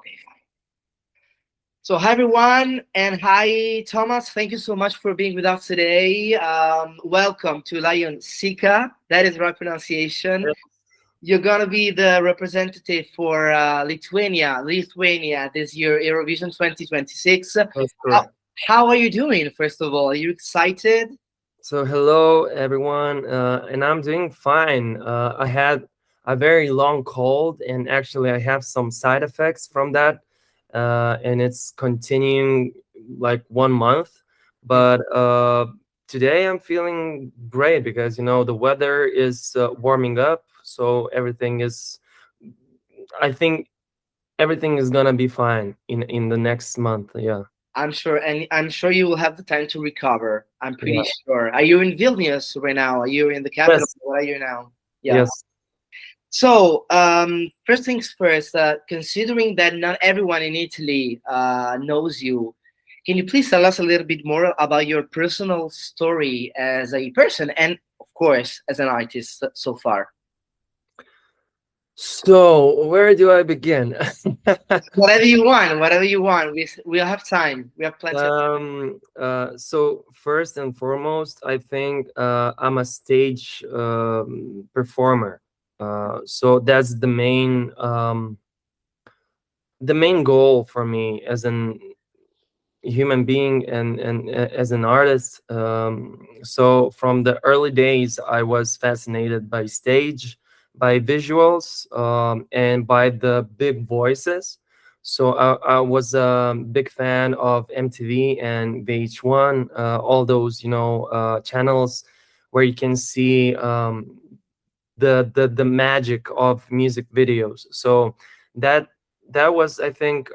Okay, fine. So hi everyone, and hi Thomas. Thank you so much for being with us today. Welcome to Lion Ceccah. That is the right pronunciation. You're gonna be the representative for Lithuania this year, Eurovision 2026. That's correct. How are you doing? First of all, are you excited? So hello everyone, and I'm doing fine. I had a very long cold, and actually I have some side effects from that, and it's continuing like 1 month. But today I'm feeling great because the weather is warming up, so everything is. I think everything is gonna be fine in the next month. Yeah. I'm sure, and I'm sure you will have the time to recover. I'm pretty Yeah. sure. Are you in Vilnius right now? Are you in the capital? Yes. Where are you now? Yeah. Yes. So, first things first, considering that not everyone in Italy knows you, can you please tell us a little bit more about your personal story as a person and, of course, as an artist so far? So where do I begin? Whatever you want, whatever you want. We'll have time. We have plenty of So first and foremost, I think I'm a stage performer. So that's the main goal for me as an human being and as an artist. So from the early days, I was fascinated by stage, by visuals, and by the big voices. So I was a big fan of MTV and VH1, all those channels where you can see the magic of music videos. So that that was, I think,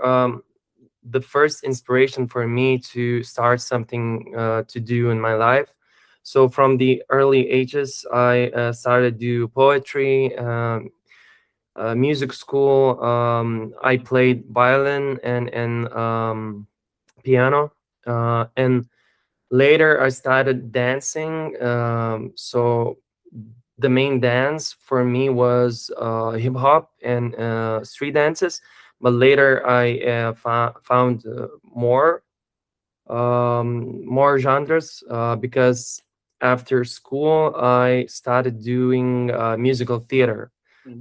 the first inspiration for me to start something to do in my life. So from the early ages, I started do poetry, music school. I played violin and piano, and later I started dancing. So the main dance for me was hip hop and street dances, but later I found more genres because after school I started doing musical theater.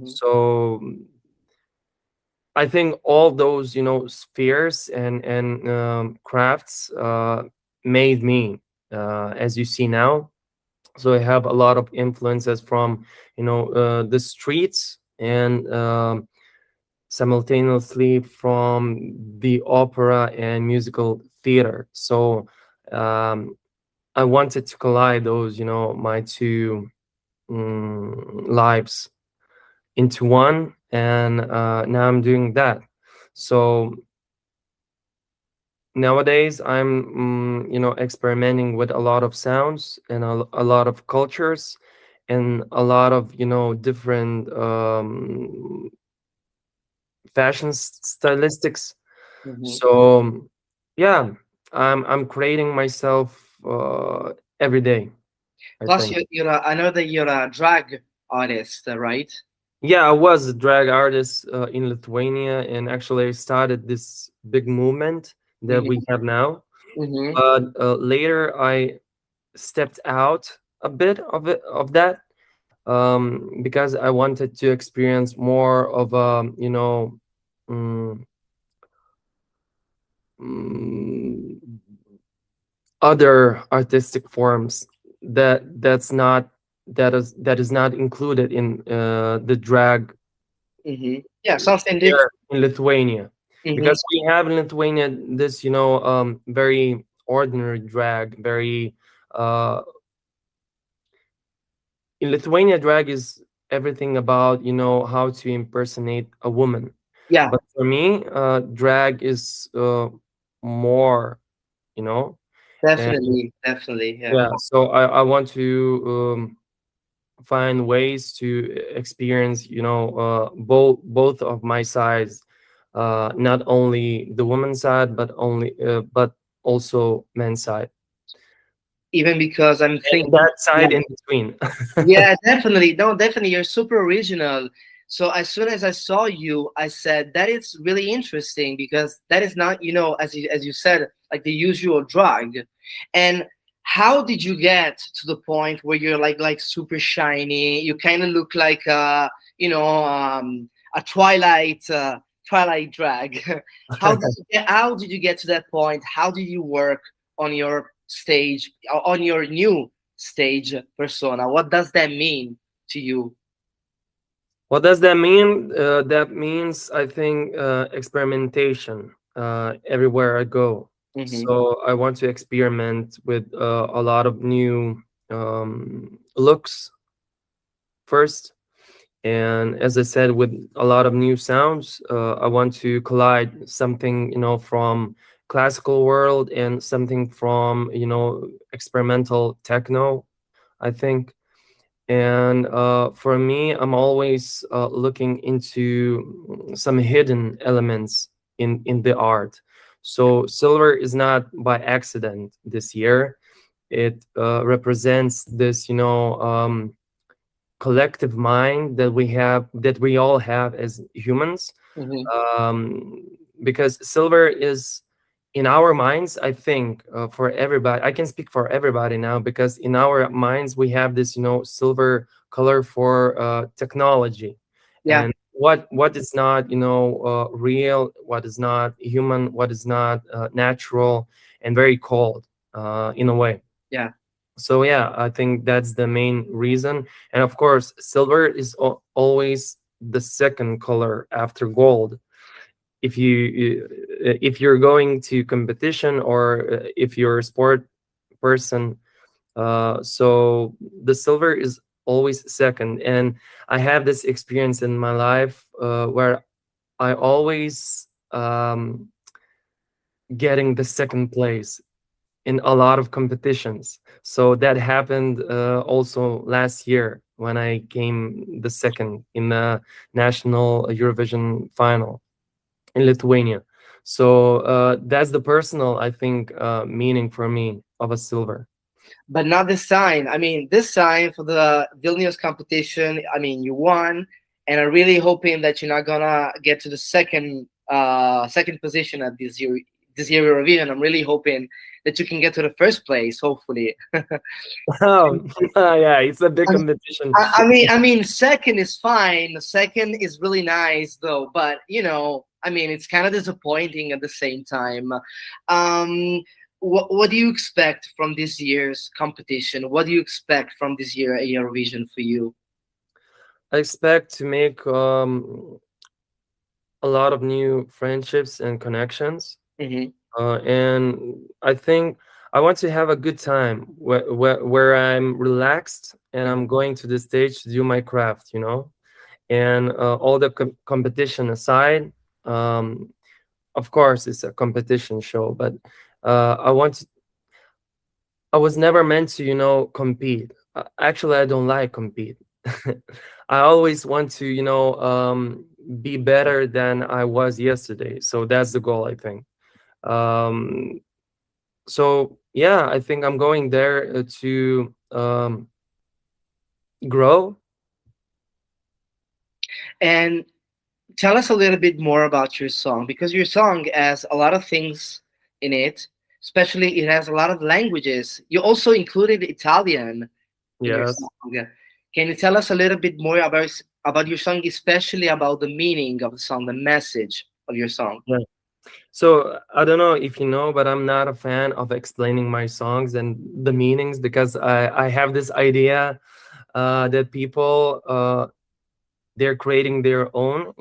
So I think all those spheres and crafts made me as you see now. So I have a lot of influences from the streets and simultaneously from the opera and musical theater. So I wanted to collide those, my two lives into one, and now I'm doing that. So nowadays I'm experimenting with a lot of sounds and a lot of cultures and a lot of different fashion stylistics. So yeah, I'm creating myself every day, I Plus, think. I know that you're a drag artist, right? Yeah, I was a drag artist in Lithuania, and actually I started this big movement that we have now. Mm-hmm. But later I stepped out a bit of that because I wanted to experience more of mm, mm, other artistic forms that is not included in the drag Yeah, something different. here in Lithuania, Mm-hmm. because we have in Lithuania this very ordinary drag, very uh in Lithuania, drag is everything about how to impersonate a woman. Yeah, But for me, drag is more, you know, and definitely, definitely. Yeah. yeah. So I want to find ways to experience, both of my sides, not only the woman's side, but also men's side, Even because I'm and thinking, that yeah, side in between. yeah, definitely. No, definitely. You're super original. So as soon as I saw you, I said that is really interesting because that is not, as you said, like the usual drug. And how did you get to the point where you're like super shiny? You kind of look like a Twilight drag. How did you get to that point? How did you work on your stage, on your new stage persona? What does that mean to you? What does that mean? That means, I think, experimentation everywhere I go. Hmm. So I want to experiment with a lot of new looks first. And as I said, with a lot of new sounds, I want to collide something, from classical world and something from, experimental techno, I think. And for me, I'm always looking into some hidden elements in the art. So silver is not by accident this year. It represents this, collective mind that we all have as humans. Hmm. um, because silver is in our minds, I think, for everybody. I can speak for everybody now, because in our minds we have this, silver color for technology, Yeah, and what is not, real, what is not human, what is not natural, and very cold in a way. yeah. So yeah, I think that's the main reason. And of course, silver is always the second color after gold. If you're going to competition, or if you're a sport person, so the silver is always second. And I have this experience in my life, where I always getting the second place in a lot of competitions. So that happened also last year, when I came the second in the national Eurovision final in Lithuania. So that's the personal, I think, meaning for me of a silver. But not this sign. I mean, this sign for the Vilnius competition, I mean, you won, and I'm really hoping that you're not gonna get to the second position at this year Eurovision. I'm really hoping that you can get to the first place, hopefully. Oh, yeah, it's a big competition. I mean, second is fine. Second is really nice, though. But I mean, it's kind of disappointing at the same time. What do you expect from this year's competition? What do you expect from this year at Eurovision for you? I expect to make a lot of new friendships and connections. Hmm. And I think I want to have a good time, where I'm relaxed and I'm going to the stage to do my craft, and all the competition aside. um, of course it's a competition show, but I want to, I was never meant to, compete. Actually, I don't like compete. I always want to, be better than I was yesterday. So that's the goal, I think. um, so yeah, I think I'm going there to grow. And tell us a little bit more about your song, because your song has a lot of things in it. Especially, it has a lot of languages. You also included Italian in your Yes. song. Can you tell us a little bit more about your song, especially about the meaning of the song, the message of your song? Yeah. So I don't know if you know, but I'm not a fan of explaining my songs and the meanings, because I have this idea that people they're creating their own,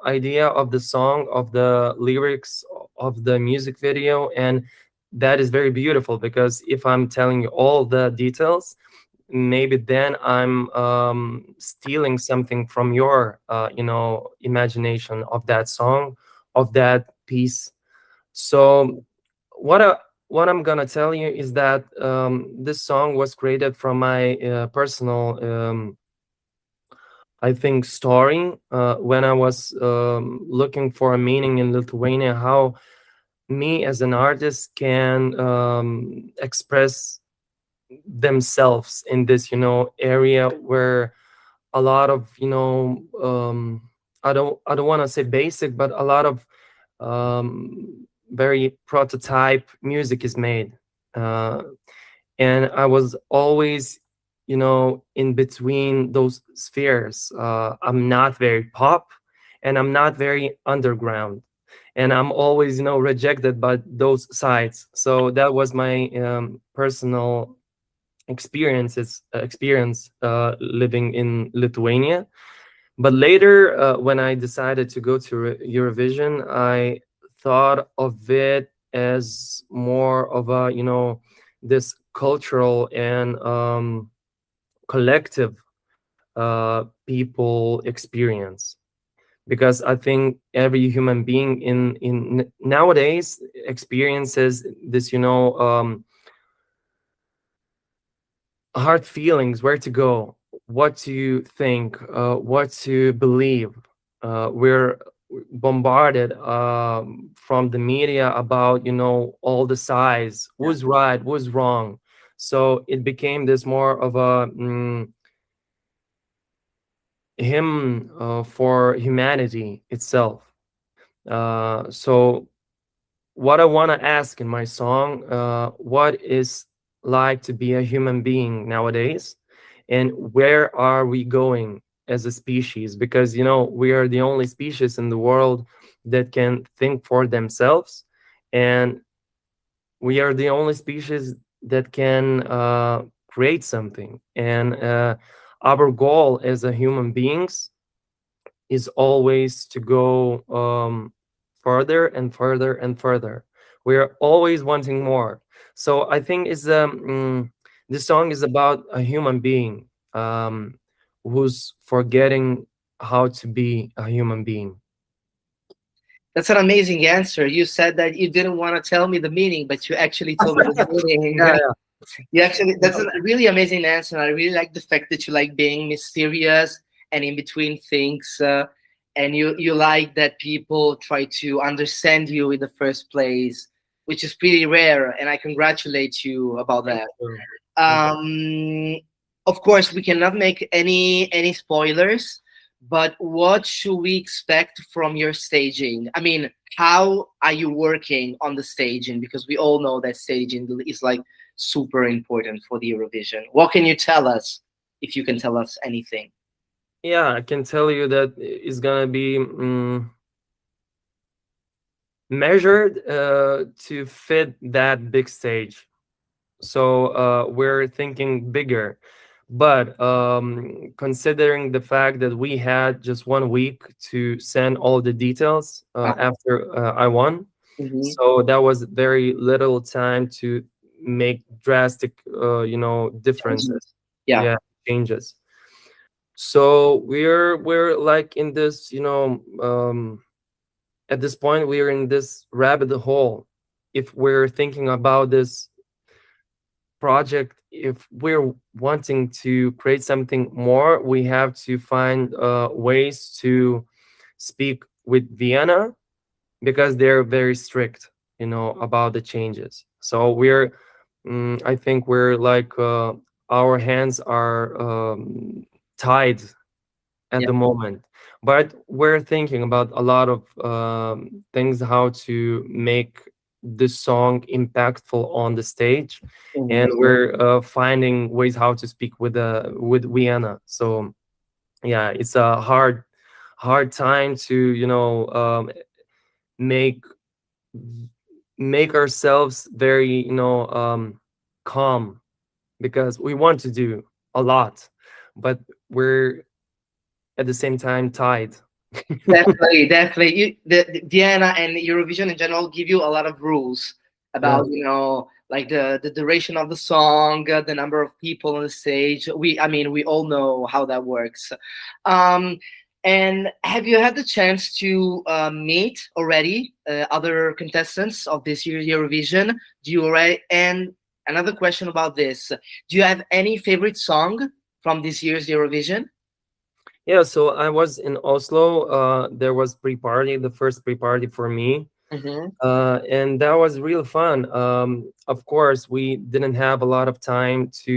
idea of the song, of the lyrics, of the music video. And that is very beautiful, because if I'm telling you all the details, maybe then I'm stealing something from your imagination of that song, of that piece. So what I, what I'm gonna tell you is that this song was created from my personal, I think, story, when I was looking for a meaning in Lithuania, how me as an artist can express themselves in this, area where a lot of, I don't want to say basic, but a lot of very prototype music is made. uh, and I was always, in between those spheres. I'm not very pop, and I'm not very underground, and I'm always, rejected by those sides. So that was my personal experience living in Lithuania. But later, when I decided to go to Eurovision, I thought of it as more of a, this cultural and collective people experience, because I think every human being in nowadays experiences this, hard feelings, where to go, what to think, what to believe. We're bombarded from the media about, all the sides, who's right, who's wrong. So it became this more of a hymn for humanity itself. So what I want to ask in my song, what is like to be a human being nowadays, and where are we going as a species? Because, we are the only species in the world that can think for themselves, and we are the only species that can create something. And our goal as a human beings is always to go further and further and further. We are always wanting more. So I think this song is about a human being who's forgetting how to be a human being. That's an amazing answer. You said that you didn't want to tell me the meaning, but you actually told me the meaning. Yeah, You actually, that's yeah. a really amazing answer. I really like the fact that you like being mysterious and in between things, and you like that people try to understand you in the first place, which is pretty rare. And I congratulate you about Thank that. you. Thank you. Of course, we cannot make any spoilers, but what should we expect from your staging? I mean, how are you working on the staging? Because we all know that staging is like super important for the Eurovision. What can you tell us, if you can tell us anything? Yeah, I can tell you that it's gonna be measured to fit that big stage. So we're thinking bigger, but considering the fact that we had just 1 week to send all the details after I won, Mhm. so that was very little time to make drastic differences. Yeah. Yeah, changes. So we're like in this, at this point we're in this rabbit hole. If we're thinking about this project, if we're wanting to create something more, we have to find ways to speak with Vienna, because they're very strict, about the changes. So I think we're like our hands are tied at Yeah. the moment, but we're thinking about a lot of things, how to make this song impactful on the stage, Mhm. and we're finding ways how to speak with Vienna. So yeah, it's a hard time to make make ourselves very calm, because we want to do a lot, but we're at the same time tied. Definitely, definitely. The Vienna and Eurovision in general give you a lot of rules Yeah. about, like the duration of the song, the number of people on the stage. I mean, we all know how that works. Um, and have you had the chance to meet already other contestants of this year's Eurovision? Do you already? And another question about this: do you have any favorite song from this year's Eurovision? Yeah, so I was in Oslo. There was pre-party, the first pre-party for me, Mm-hmm. and that was real fun. Of course, we didn't have a lot of time to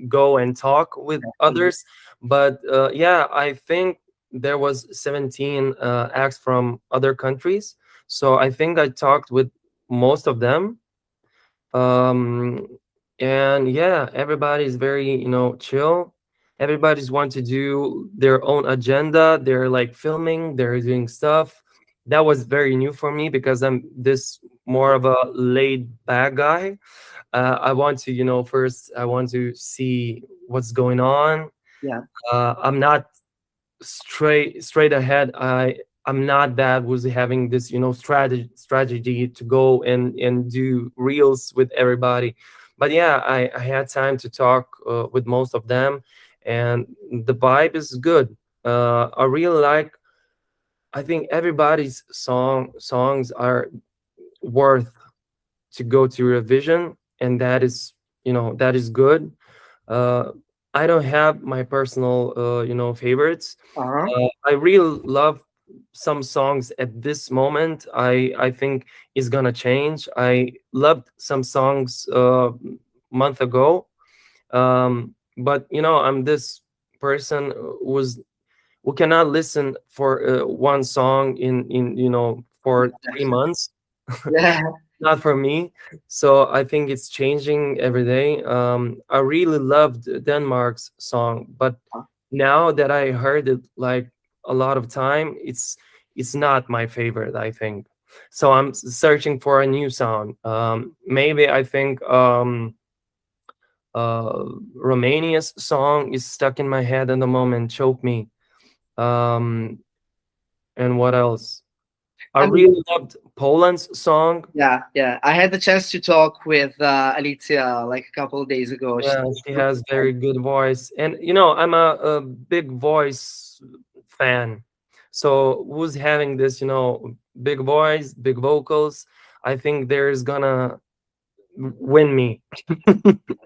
go and talk with others, But yeah, I think there was 17 acts from other countries, so I think I talked with most of them. um and yeah, everybody's very, chill. Everybody's want to do their own agenda. They're like filming, they're doing stuff. That was very new for me because I'm this more of a laid back guy. I want to, first I want to see what's going on. Yeah. I'm not straight ahead. I'm not that was having this, strategy to go and do reels with everybody. But yeah, I had time to talk with most of them, and the vibe is good. I really like. I think everybody's songs are worth to go to revision, and that is, that is good. uh, I don't have my personal, favorites. Uh-huh. I really love some songs at this moment. I think is gonna change. I loved some songs month ago, but I'm this person who cannot listen for one song in for 3 months. Yeah. Not for me. So I think it's changing every day. I really loved Denmark's song, but now that I heard it like a lot of time, it's not my favorite, I think. So I'm searching for a new song. Maybe I think Romania's song is stuck in my head at the moment. Choke Me. Um, and what else? I I mean, really loved Poland's song. yeah, yeah. I had the chance to talk with Alicia like a couple of days ago. Yeah, she has very good voice, and I'm a big voice fan. So who's having this, big voice, big vocals? I think there's gonna win me.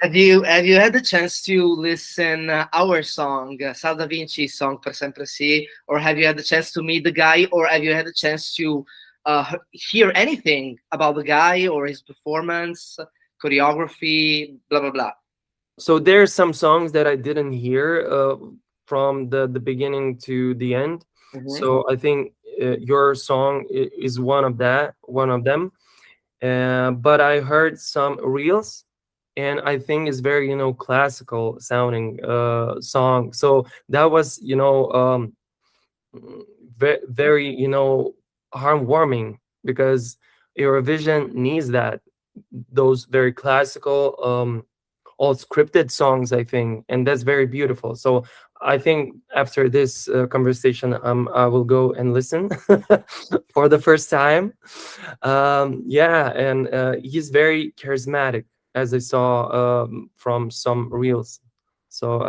Have you had the chance to listen our song, Sal da Vinci song Per Sempre Si, or have you had the chance to meet the guy, or have you had the chance to hear anything about the guy or his performance, choreography, blah blah blah? So there's some songs that I didn't hear from the beginning to the end. Mhm. So I think your song is one of them. But I heard some reels, and I think it's very, classical sounding song. So that was, very, heartwarming, because Eurovision needs that, those very classical, all scripted songs, I think, and that's very beautiful. So I think after this conversation, I will go and listen for the first time. Yeah, and he's very charismatic, as I saw from some reels. So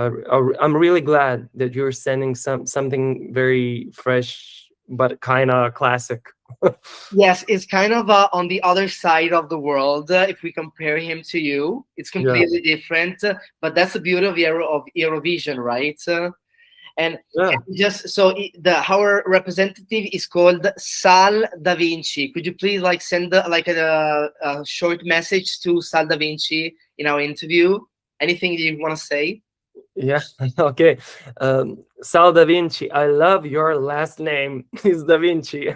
I'm really glad that you're sending something very fresh but kind of classic. Yes, it's kind of on the other side of the world. If we compare him to you, it's Yeah, completely different. But that's the beauty of Eurovision, right? And yeah. just so the our representative is called Sal da Vinci. Could you please like send like a short message to Sal da Vinci in our interview? Anything you want to say? Yeah, okay. Sal da Vinci, I love your last name. Is Da Vinci.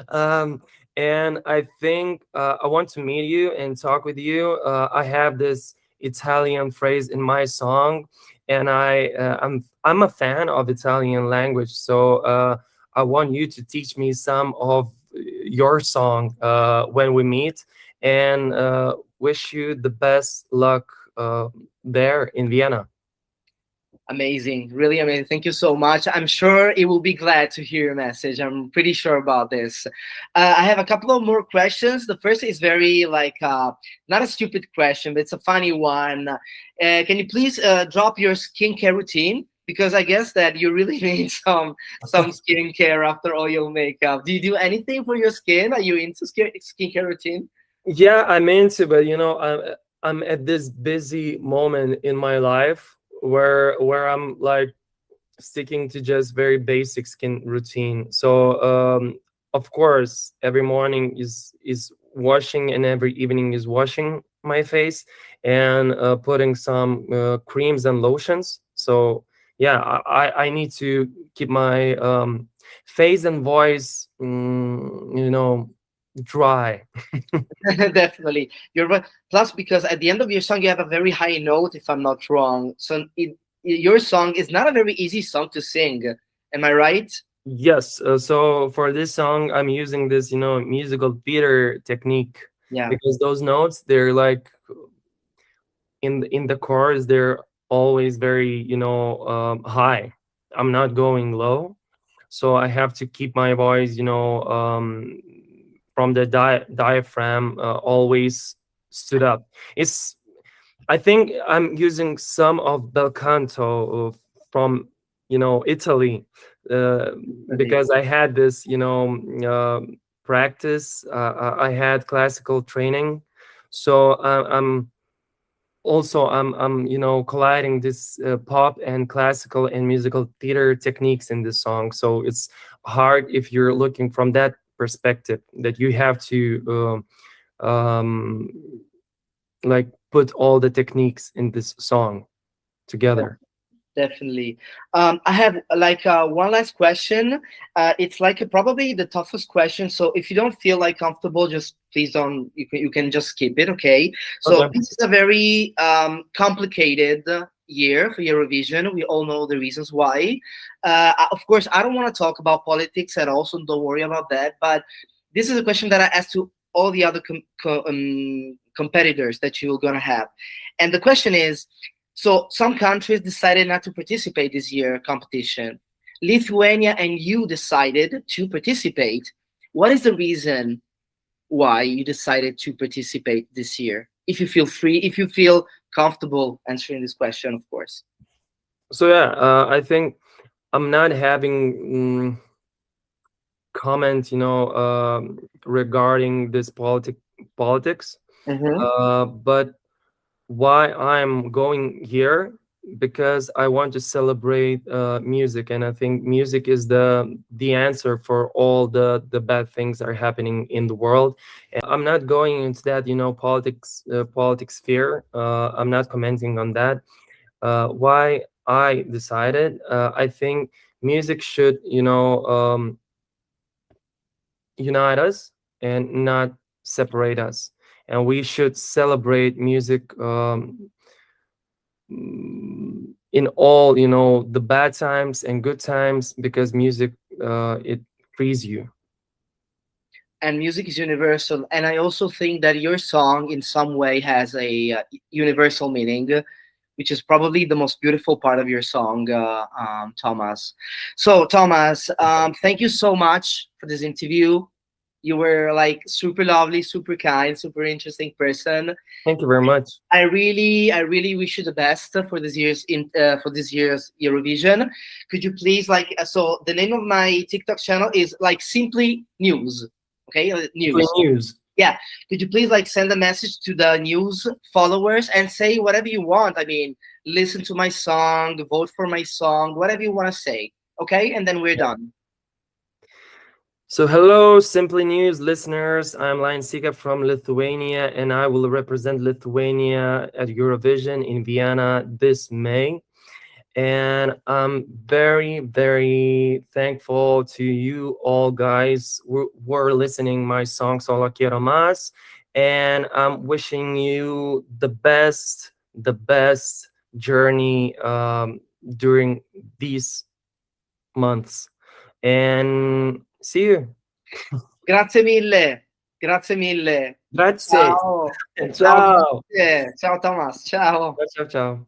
um, and I think I want to meet you and talk with you. I have this Italian phrase in my song, and I'm a fan of Italian language. So I want you to teach me some of your song when we meet, and wish you the best luck there in Vienna. Amazing, really amazing. Thank you so much. I'm sure it will be glad to hear your message. I'm pretty sure about this. I have a couple of more questions. The first is very like not a stupid question, but it's a funny one. Can you please drop your skincare routine? Because I guess that you really need some skincare after all your makeup. Do you do anything for your skin? Are you into skincare routine? Yeah, I'm into, but I'm at this busy moment in my life where I'm like sticking to just very basic skin routine. So of course, every morning is washing, and every evening is washing my face, and putting some creams and lotions. So yeah, I need to keep my face and voice, dry. Definitely, you're right. Plus, because at the end of your song, you have a very high note, if I'm not wrong. So your song is not a very easy song to sing. Am I right? Yes, so for this song, I'm using this, musical theater technique, Yeah. because those notes, they're like in the chorus, they're always very, high. I'm not going low, so I have to keep my voice, from the diaphragm, always stood up. It's I think I'm using some of bel canto from Italy, uh, Really. because I had this practice. I had classical training, so I'm colliding this pop and classical and musical theater techniques in this song. So it's hard if you're looking from that perspective, that you have to um, like put all the techniques in this song together. Definitely. I have like one last question. It's like probably the toughest question. So if you don't feel like comfortable, just please don't. You can just skip it. Okay. So Okay. this is a very complicated year for Eurovision. We all know the reasons why. Of course, I don't want to talk about politics at all, so don't worry about that. But this is a question that I asked to all the other competitors that you're gonna have, and the question is. So some countries decided not to participate this year competition. Lithuania and you decided to participate. What is the reason why you decided to participate this year? If you feel free, if you feel comfortable answering this question, of course. So yeah, I think I'm not having comment, regarding this politics, Mm-hmm. but why I'm going here, because I want to celebrate music, and I think music is the answer for all the bad things that are happening in the world. I'm not going into that, politics sphere. I'm not commenting on that. Why I decided, I think music should, unite us and not separate us, and we should celebrate music, in all, the bad times and good times, because music, it frees you. And music is universal. And I also think that your song, in some way, has a universal meaning, which is probably the most beautiful part of your song, Thomas. So, Thomas, thank you so much for this interview. You were like super lovely, super kind, super interesting person. Thank you very much. I really wish you the best for this year's for this year's Eurovision. Could you please like so the name of my TikTok channel is like simply news. Okay, Simply news. news. Yeah. Could you please like send a message to the news followers and say whatever you want? I mean, listen to my song, vote for my song, whatever you want to say. Okay, and then we're done. So hello, Simply News listeners. I'm Lion Ceccah from Lithuania, and I will represent Lithuania at Eurovision in Vienna this May. And I'm very, very thankful to you all guys who were listening my song Sólo Quiero Más. And I'm wishing you the best journey, during these months. And see you. Grazie mille. Grazie mille. Grazie. Ciao. Ciao, Ciao. grazie. Ciao Thomas. Ciao. Ciao, ciao.